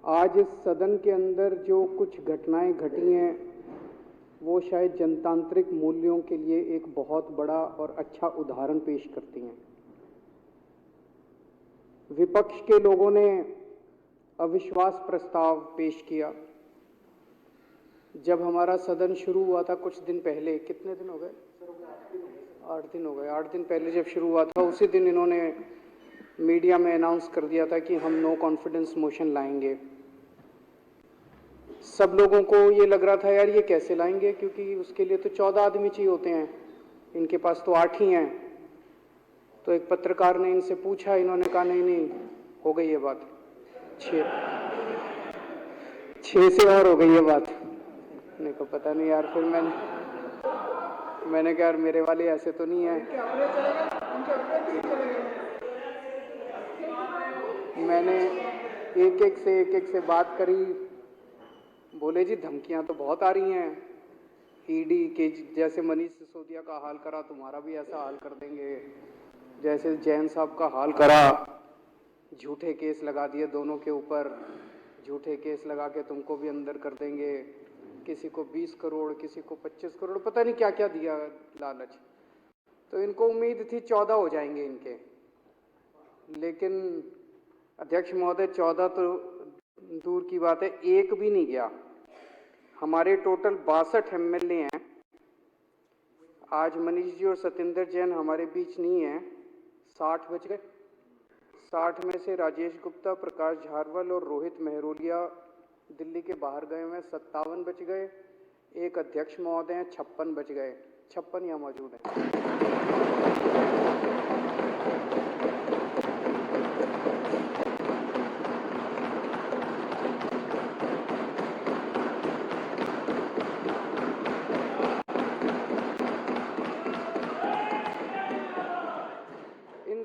आज इस सदन के अंदर जो कुछ घटनाएं घटी हैं वो शायद जनतांत्रिक मूल्यों के लिए एक बहुत बड़ा और अच्छा उदाहरण पेश करती हैं। विपक्ष के लोगों ने अविश्वास प्रस्ताव पेश किया। जब हमारा सदन शुरू हुआ था कुछ दिन पहले, कितने दिन हो गए? 8 दिन हो गए। 8 दिन पहले जब शुरू हुआ था उसी दिन इन्होंने मीडिया में अनाउंस कर दिया था कि हम नो कॉन्फिडेंस मोशन लाएंगे। सब लोगों को ये लग रहा था यार ये कैसे लाएंगे, क्योंकि उसके लिए तो 14 आदमी चाहिए होते हैं, इनके पास तो 8 ही हैं। तो एक पत्रकार ने इनसे पूछा, इन्होंने कहा नहीं नहीं हो गई ये बात, 6 से और हो गई ये बात। मेरे को पता नहीं यार, फिर मैंने कहा यार मेरे वाले ऐसे तो नहीं है। मैंने एक एक से बात करी। बोले जी धमकियां तो बहुत आ रही हैं, ईडी के जैसे मनीष सिसोदिया का हाल करा तुम्हारा भी ऐसा हाल कर देंगे, जैसे जैन साहब का हाल करा, झूठे केस लगा दिए दोनों के ऊपर, झूठे केस लगा के तुमको भी अंदर कर देंगे, किसी को 20 करोड़ किसी को 25 करोड़ पता नहीं क्या क्या दिया लालच। तो इनको उम्मीद थी 14 हो जाएंगे इनके, लेकिन अध्यक्ष महोदय 14 तो दूर की बात है, एक भी नहीं गया। हमारे टोटल 62 एमएलए हैं। आज मनीष जी और सत्येंद्र जैन हमारे बीच नहीं है। 60 बच गए। 60 में से राजेश गुप्ता, प्रकाश झारवाल और रोहित मेहरोलिया दिल्ली के बाहर गए हुए, 57 बच गए। एक अध्यक्ष महोदय हैं, 56 बच गए। 56 यहाँ मौजूद हैं।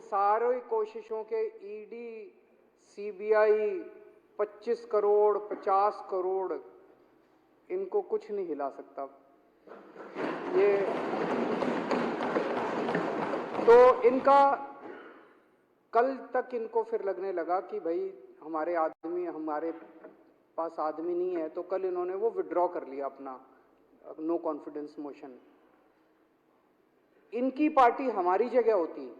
सारी कोशिशों के ईडी, सीबीआई, 25 करोड़ 50 करोड़, इनको कुछ नहीं हिला सकता। ये तो इनका कल तक इनको फिर लगने लगा कि भाई हमारे पास आदमी नहीं है, तो कल इन्होंने वो विड्रॉ कर लिया अपना नो कॉन्फिडेंस मोशन। इनकी पार्टी हमारी जगह होती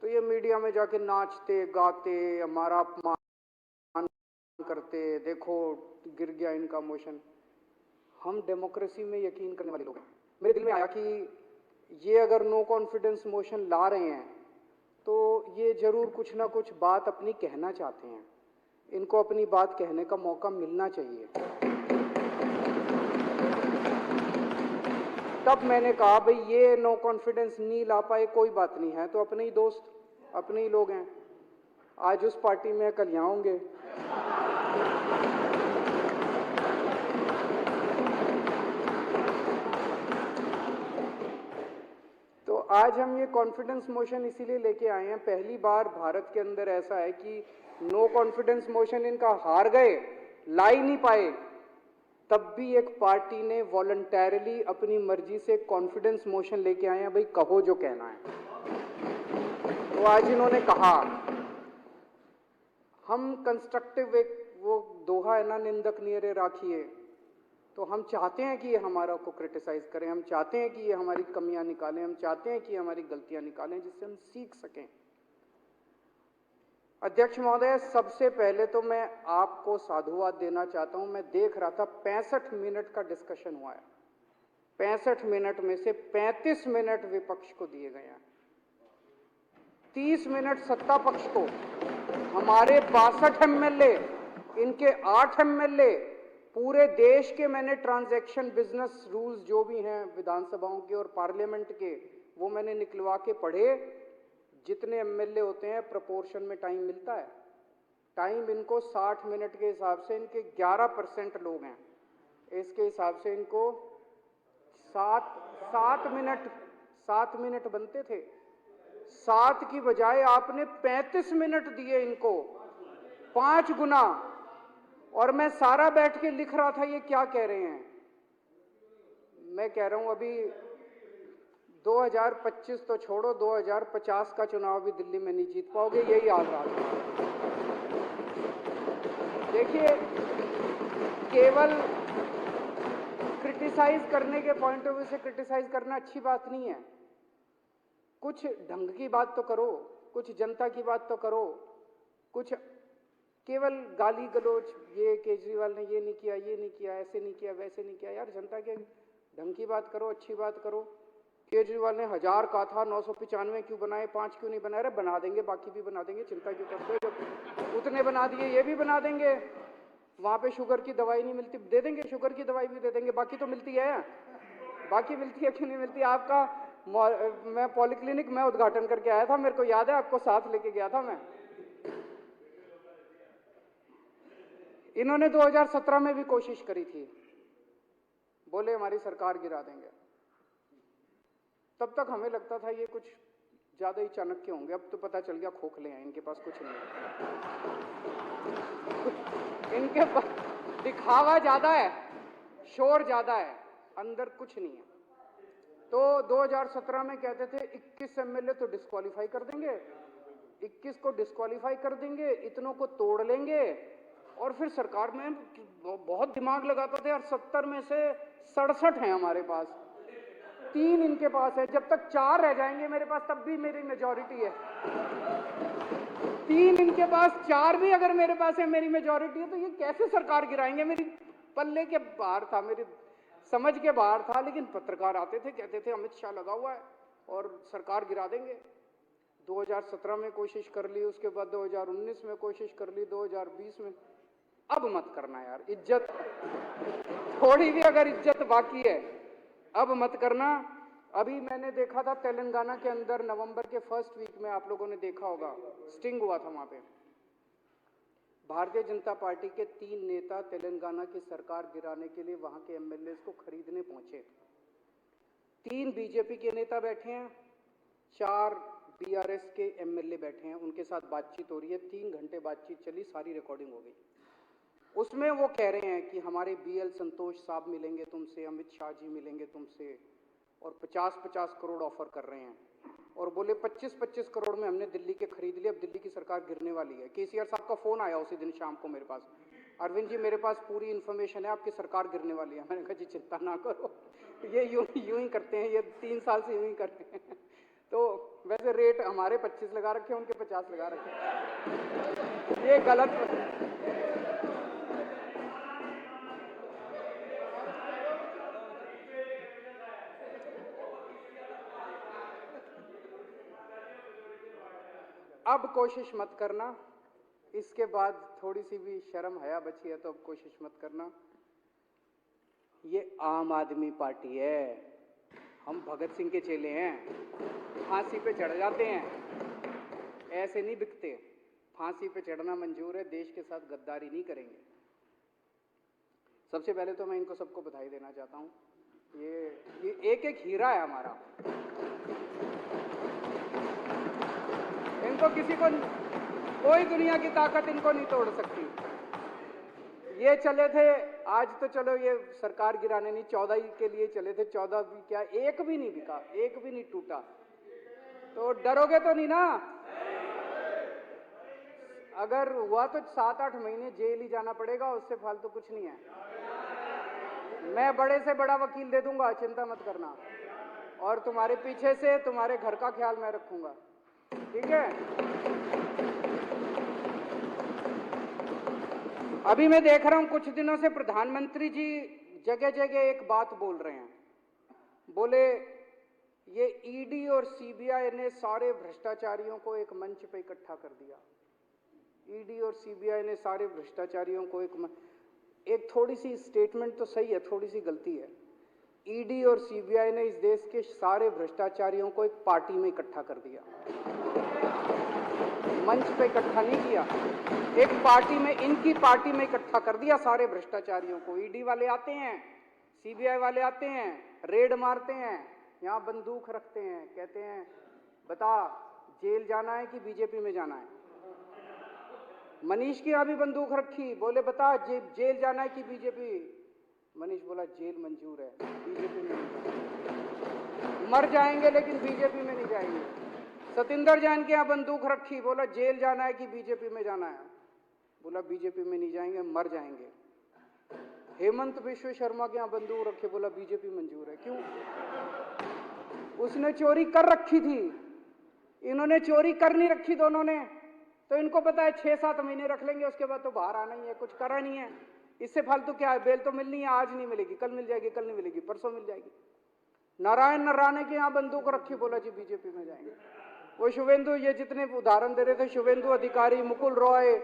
तो ये मीडिया में जाके नाचते गाते हमारा अपमान करते, देखो गिर गया इनका मोशन। हम डेमोक्रेसी में यकीन करने वाले लोग हैं। मेरे दिल में आया कि ये अगर नो कॉन्फिडेंस मोशन ला रहे हैं तो ये जरूर कुछ ना कुछ बात अपनी कहना चाहते हैं। इनको अपनी बात कहने का मौका मिलना चाहिए। तब मैंने कहा भाई ये नो कॉन्फिडेंस नहीं ला पाए कोई बात नहीं है, तो अपने ही दोस्त अपने ही लोग हैं। आज उस पार्टी में कल यहाँ होंगे। तो आज हम ये कॉन्फिडेंस मोशन इसीलिए लेके आए हैं। पहली बार भारत के अंदर ऐसा है कि नो कॉन्फिडेंस मोशन इनका हार गए, ला ही नहीं पाए, तब भी एक पार्टी ने वॉलंटरली अपनी मर्जी से कॉन्फिडेंस मोशन लेके आए हैं, भाई कहो जो कहना है। तो आज इन्होंने कहा हम कंस्ट्रक्टिव, एक वो दोहा है ना, निंदक नियरे राखिए। तो हम चाहते हैं कि ये हमारा को क्रिटिसाइज करें, हम चाहते हैं कि ये हमारी कमियां निकालें, हम चाहते हैं कि ये हमारी गलतियां निकालें जिससे हम सीख सकें। अध्यक्ष महोदय, सबसे पहले तो मैं आपको साधुवाद देना चाहता हूं। मैं देख रहा था 65 मिनट का डिस्कशन हुआ है। 65 मिनट में से 35 मिनट विपक्ष को दिए गए हैं, 30 मिनट सत्ता पक्ष को। हमारे 62 एमएलए, इनके 8 एमएलए, पूरे देश के मैंने ट्रांजैक्शन बिजनेस रूल्स जो भी हैं विधानसभाओं के और पार्लियामेंट के, वो मैंने निकलवा के पढ़े। जितने एमएलए होते हैं प्रोपोर्शन में टाइम मिलता है। टाइम इनको 60 मिनट के हिसाब से, इनके 11% लोग हैं, इसके हिसाब से इनको 7 मिनट बनते थे। 7 की बजाय आपने 35 मिनट दिए इनको, 5 गुना। और मैं सारा बैठ के लिख रहा था ये क्या कह रहे हैं। मैं कह रहा हूं अभी 2025 तो छोड़ो, 2050 का चुनाव भी दिल्ली में नहीं जीत पाओगे, यही हाल रहा है। देखिए, केवल क्रिटिसाइज करने के पॉइंट ऑफ व्यू से क्रिटिसाइज करना अच्छी बात नहीं है। कुछ ढंग की बात तो करो, कुछ जनता की बात तो करो। कुछ केवल गाली गलोच, ये केजरीवाल ने ये नहीं किया, ये नहीं किया, ऐसे नहीं किया, वैसे नहीं किया। यार जनता के ढंग की बात करो, अच्छी बात करो। केजरीवाल ने 1000 कहा था, 995 क्यों बनाए, 5 क्यों नहीं बनाए? अरे बना देंगे, बाकी भी बना देंगे, चिंता क्यों करते हो? जब उतने बना दिए, ये भी बना देंगे। वहां पे शुगर की दवाई नहीं मिलती, दे देंगे, शुगर की दवाई भी दे देंगे। बाकी तो मिलती है, बाकी मिलती है, क्यों नहीं मिलती? आपका मैं पॉलिक्लिनिक में उद्घाटन करके आया था, मेरे को याद है, आपको साथ लेके गया था मैं। इन्होंने 2017 में भी कोशिश करी थी, बोले हमारी सरकार गिरा देंगे। तब तक हमें लगता था ये कुछ ज्यादा ही चाणक्य होंगे। अब तो पता चल गया खोखले हैं, इनके पास कुछ नहीं है। इनके पास दिखावा ज्यादा है, शोर ज्यादा है, अंदर कुछ नहीं है। तो 2017 में कहते थे 21 एमएलए तो डिस्क्वालीफाई कर देंगे, 21 को डिस्क्वालीफाई कर देंगे, इतनों को तोड़ लेंगे और फिर सरकार में बहुत दिमाग लगाते थे। और 70 में से 67 हैं हमारे पास, 3 इनके पास है। जब तक 4 रह जाएंगे मेरे पास, तब भी मेरी मेजॉरिटी है। 3 इनके पास, 4 भी अगर मेरे पास है, मेरी मेजॉरिटी है। तो ये कैसे सरकार गिराएंगे? मेरी पल्ले के बाहर था, मेरी समझ के बाहर था। लेकिन पत्रकार आते थे, कहते थे अमित शाह लगा हुआ है और सरकार गिरा देंगे। 2017 में कोशिश कर ली, उसके बाद 2019 में कोशिश कर ली, 2020 में। अब मत करना यार, इज्जत थोड़ी भी अगर इज्जत बाकी है, अब मत करना। अभी मैंने देखा था तेलंगाना के अंदर नवंबर के फर्स्ट वीक में, आप लोगों ने देखा होगा, स्टिंग हुआ था वहां पे। भारतीय जनता पार्टी के 3 नेता तेलंगाना की सरकार गिराने के लिए वहां के एमएलए को खरीदने पहुंचे। 3 बीजेपी के नेता बैठे हैं, 4 बीआरएस के एमएलए बैठे हैं, उनके साथ बातचीत हो रही है। 3 घंटे बातचीत चली, सारी रिकॉर्डिंग हो गई। उसमें वो कह रहे हैं कि हमारे बीएल संतोष साहब मिलेंगे तुमसे, अमित शाह जी मिलेंगे तुमसे, और 50-50 करोड़ ऑफर कर रहे हैं। और बोले 25-25 करोड़ में हमने दिल्ली के खरीद लिए, अब दिल्ली की सरकार गिरने वाली है। केसीआर साहब का फोन आया उसी दिन शाम को मेरे पास, अरविंद जी मेरे पास पूरी इन्फॉर्मेशन है, आपकी सरकार गिरने वाली है। मैंने कहा जी चिंता ना करो, ये यूं ही करते हैं, ये 3 साल से यूं ही करते हैं। तो वैसे रेट हमारे 25 लगा रखे हैं, उनके 50 लगा रखे हैं। ये गलत। अब कोशिश मत करना, इसके बाद थोड़ी सी भी शर्म हया बची है तो अब कोशिश मत करना। ये आम आदमी पार्टी है, हम भगत सिंह के चेले हैं, फांसी पे चढ़ जाते हैं, ऐसे नहीं बिकते। फांसी पे चढ़ना मंजूर है, देश के साथ गद्दारी नहीं करेंगे। सबसे पहले तो मैं इनको सबको बधाई देना चाहता हूं। ये एक एक हीरा है हमारा। इनको किसी को, कोई दुनिया की ताकत इनको नहीं तोड़ सकती। ये चले थे, आज तो चलो ये सरकार गिराने नहीं, 14 के लिए चले थे, 14 भी क्या, एक भी नहीं बिका, एक भी नहीं टूटा। तो डरोगे तो नहीं ना? अगर हुआ तो 7-8 महीने जेल ही जाना पड़ेगा, उससे फालतू कुछ नहीं है। मैं बड़े से बड़ा वकील दे दूंगा, चिंता मत करना। और तुम्हारे पीछे से तुम्हारे घर का ख्याल मैं रखूंगा, ठीक है? अभी मैं देख रहा हूं कुछ दिनों से प्रधानमंत्री जी जगह जगह एक बात बोल रहे हैं। बोले ये ईडी और सीबीआई ने सारे भ्रष्टाचारियों को एक मंच पे इकट्ठा कर दिया। ईडी और सीबीआई ने सारे भ्रष्टाचारियों को एक थोड़ी सी स्टेटमेंट तो सही है, थोड़ी सी गलती है। ईडी और सीबीआई ने इस देश के सारे भ्रष्टाचारियों को एक पार्टी में इकट्ठा कर दिया, मंच पे इकट्ठा नहीं किया, एक पार्टी में, इनकी पार्टी में इकट्ठा कर दिया सारे भ्रष्टाचारियों को। ईडी वाले आते हैं, सीबीआई वाले आते हैं, रेड मारते हैं, यहां बंदूक रखते हैं, कहते हैं बता जेल जाना है कि बीजेपी में जाना है। मनीष की यहां भी बंदूक रखी, बोले बता जेल जाना है कि बीजेपी। मनीष बोला जेल मंजूर है, बीजेपी में नहीं जाएंगे, मर जाएंगे लेकिन बीजेपी में नहीं जाएंगे। सतिंदर जैन के यहां बंदूक रखी, बोला जेल जाना है कि बीजेपी में जाना है। बोला बीजेपी में नहीं जाएंगे, मर जाएंगे। हेमंत बिश्व शर्मा के यहाँ बंदूक रखे, बोला बीजेपी मंजूर है। क्यों? उसने चोरी कर रखी थी, इन्होंने चोरी कर नहीं रखी दोनों ने, तो इनको पता है 6-7 महीने रख लेंगे, उसके बाद तो बाहर आना ही है, कुछ करा नहीं है। इससे फालतू क्या है? बेल तो मिलनी है, आज नहीं मिलेगी, कल मिल जाएगी, कल नहीं मिलेगी, परसों मिल जाएगी। नारायण नराने के यहाँ बंदूक रखी, बोला जी बीजेपी में जाएंगे। वो शुभेंदु, ये जितने उदाहरण दे रहे थे, शुभेंदु अधिकारी, मुकुल रॉय,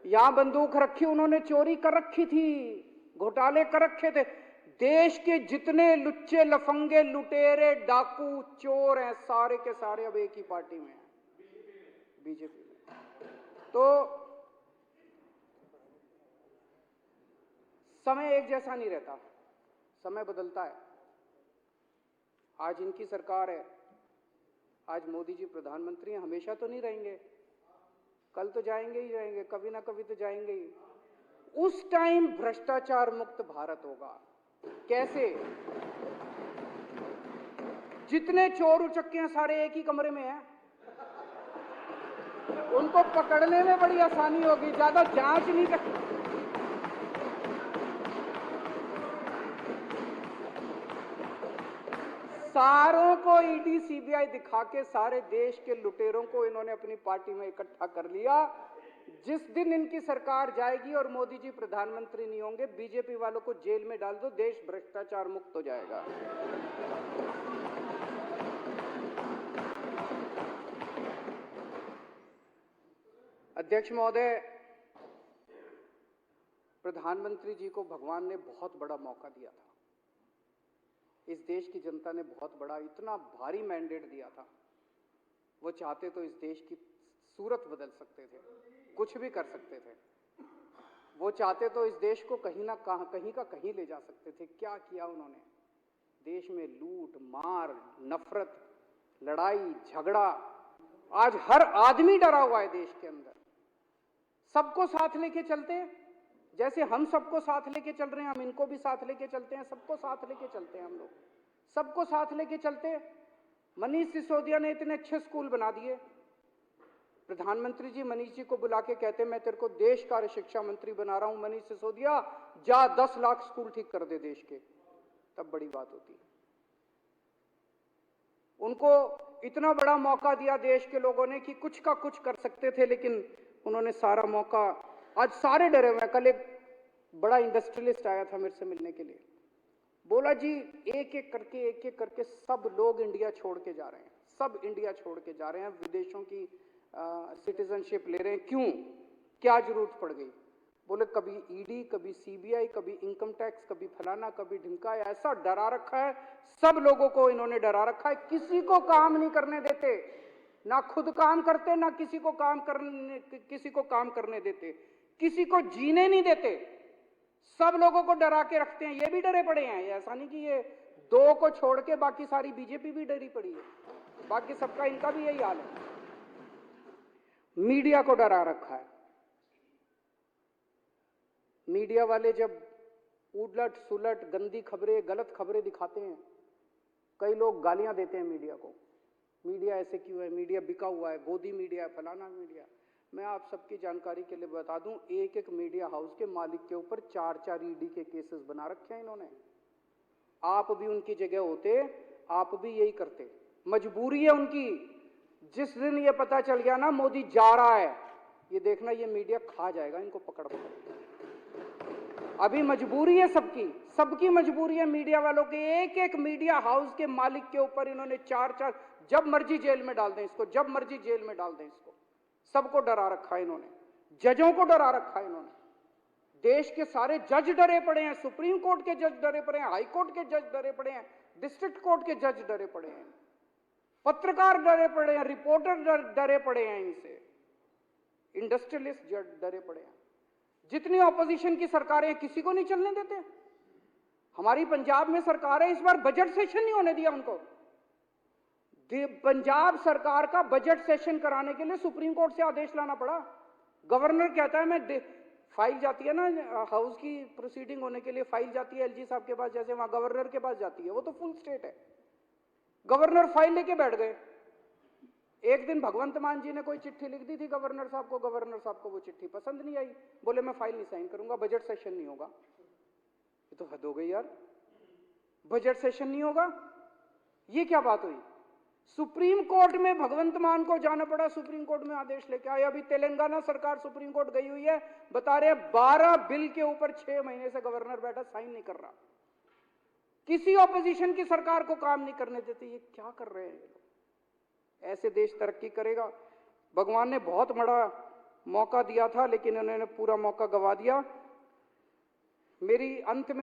यहां बंदूक रखी, उन्होंने चोरी कर रखी थी, घोटाले कर रखे थे। देश के जितने लुच्चे लफंगे लुटेरे डाकू चोर हैं, सारे के सारे अब एक ही पार्टी में हैं, बीजेपी में। तो समय एक जैसा नहीं रहता, समय बदलता है। आज इनकी सरकार है, आज मोदी जी प्रधानमंत्री हैं, हमेशा तो नहीं रहेंगे, कल तो जाएंगे ही जाएंगे, कभी ना कभी तो जाएंगे ही। उस टाइम भ्रष्टाचार मुक्त भारत होगा। कैसे? जितने चोर उचक्के हैं सारे एक ही कमरे में हैं, उनको पकड़ने में बड़ी आसानी होगी, ज्यादा जांच नहीं कर। सारों को ईडी सीबीआई दिखा के सारे देश के लुटेरों को इन्होंने अपनी पार्टी में इकट्ठा कर लिया। जिस दिन इनकी सरकार जाएगी और मोदी जी प्रधानमंत्री नहीं होंगे, बीजेपी वालों को जेल में डाल दो, देश भ्रष्टाचार मुक्त हो जाएगा। अध्यक्ष महोदय, प्रधानमंत्री जी को भगवान ने बहुत बड़ा मौका दिया था, इस देश की जनता ने बहुत बड़ा, इतना भारी मैंडेट दिया था। वो चाहते तो इस देश की सूरत बदल सकते थे, कुछ भी कर सकते थे। वो चाहते तो इस देश को कहीं ना कहीं का कहीं ले जा सकते थे। क्या किया उन्होंने? देश में लूट मार, नफरत, लड़ाई झगड़ा, आज हर आदमी डरा हुआ है देश के अंदर। सबको साथ लेके चलते, जैसे हम सबको साथ लेके चल रहे हैं, हम इनको भी साथ लेके चलते हैं, सबको साथ लेके चलते हैं हम लोग, सबको साथ लेके चलते। मनीष सिसोदिया ने इतने अच्छे स्कूल बना दिए, प्रधानमंत्री जी मनीष जी को बुला के कहते मैं तेरे को देश का शिक्षा मंत्री बना रहा हूं, मनीष सिसोदिया जा 10 लाख स्कूल ठीक कर दे देश के, तब बड़ी बात होती। उनको इतना बड़ा मौका दिया देश के लोगों ने कि कुछ का कुछ कर सकते थे, लेकिन उन्होंने सारा मौका, आज सारे डरे हुए हैं। कल एक बड़ा इंडस्ट्रियलिस्ट आया था मेरे से मिलने के लिए, बोला जी एक एक करके सब लोग इंडिया छोड़ के जा रहे हैं, सब इंडिया छोड़ के जा रहे हैं, विदेशों की सिटीजनशिप ले रहे हैं। क्यों? क्या जरूरत पड़ गई? बोले कभी ईडी, कभी सीबीआई, कभी इनकम टैक्स, कभी फलाना, कभी ढिमका, ऐसा डरा रखा है, सब लोगों को इन्होंने डरा रखा है, किसी को काम नहीं करने देते, ना खुद काम करते, ना किसी को काम करने देते, किसी को जीने नहीं देते, सब लोगों को डरा के रखते हैं। ये भी डरे पड़े हैं, ऐसा नहीं कि ये 2 को छोड़ के बाकी सारी बीजेपी भी डरी पड़ी है, बाकी सबका इनका भी यही हाल है। मीडिया को डरा रखा है। मीडिया वाले जब उलट सुलट गंदी खबरें, गलत खबरें दिखाते हैं, कई लोग गालियां देते हैं मीडिया को, मीडिया ऐसे क्यों है, मीडिया बिका हुआ है, गोदी मीडिया है, फलाना मीडिया। मैं आप सबकी जानकारी के लिए बता दूं, एक एक मीडिया हाउस के मालिक के ऊपर 4-4 ईडी के केसेस बना रखे हैं इन्होंने। आप भी उनकी जगह होते, आप भी यही करते। मजबूरी है उनकी। जिस दिन ये पता चल गया ना मोदी जा रहा है, ये देखना ये मीडिया खा जाएगा इनको पकड़ पकड़। अभी मजबूरी है सबकी, सबकी मजबूरी है। मीडिया वालों के एक एक मीडिया हाउस के मालिक के ऊपर इन्होंने 4-4, जब मर्जी जेल में डाल दें इसको, जब मर्जी जेल में डाल दें इसको। सबको डरा रखा है इन्होंने, जजों को डरा रखा है इन्होंने। देश के सारे जज डरे पड़े हैं, सुप्रीम कोर्ट के जज डरे पड़े हैं, हाई कोर्ट के जज डरे पड़े हैं, डिस्ट्रिक्ट कोर्ट के जज डरे पड़े हैं, पत्रकार डरे पड़े हैं, रिपोर्टर डरे पड़े हैं इनसे, इंडस्ट्रियलिस्ट डरे पड़े हैं। जितनी ऑपोजिशन की सरकारें किसी को नहीं चलने देते। हमारी पंजाब में सरकार है, इस बार बजट सेशन नहीं होने दिया उनको। पंजाब सरकार का बजट सेशन कराने के लिए सुप्रीम कोर्ट से आदेश लाना पड़ा। गवर्नर कहता है मैं, फाइल जाती है ना हाउस की प्रोसीडिंग होने के लिए, फाइल जाती है एलजी साहब के पास, जैसे वहां गवर्नर के पास जाती है, वो तो फुल स्टेट है। गवर्नर फाइल लेके बैठ गए, एक दिन भगवंत मान जी ने कोई चिट्ठी लिख दी थी गवर्नर साहब को, गवर्नर साहब को वो चिट्ठी पसंद नहीं आई, बोले मैं फाइल नहीं साइन करूंगा, बजट सेशन नहीं होगा। ये तो हद हो गई यार, बजट सेशन नहीं होगा, ये क्या बात हुई? सुप्रीम कोर्ट में भगवंत मान को जाना पड़ा, सुप्रीम कोर्ट में आदेश लेके आए। अभी तेलंगाना सरकार सुप्रीम कोर्ट गई हुई है, बता रहे 12 बिल के ऊपर 6 महीने से गवर्नर बैठा साइन नहीं कर रहा, किसी ऑपोजिशन की सरकार को काम नहीं करने देते। ये क्या कर रहे हैं? ऐसे देश तरक्की करेगा? भगवान ने बहुत बड़ा मौका दिया था, लेकिन उन्होंने पूरा मौका गवा दिया। मेरी अंत में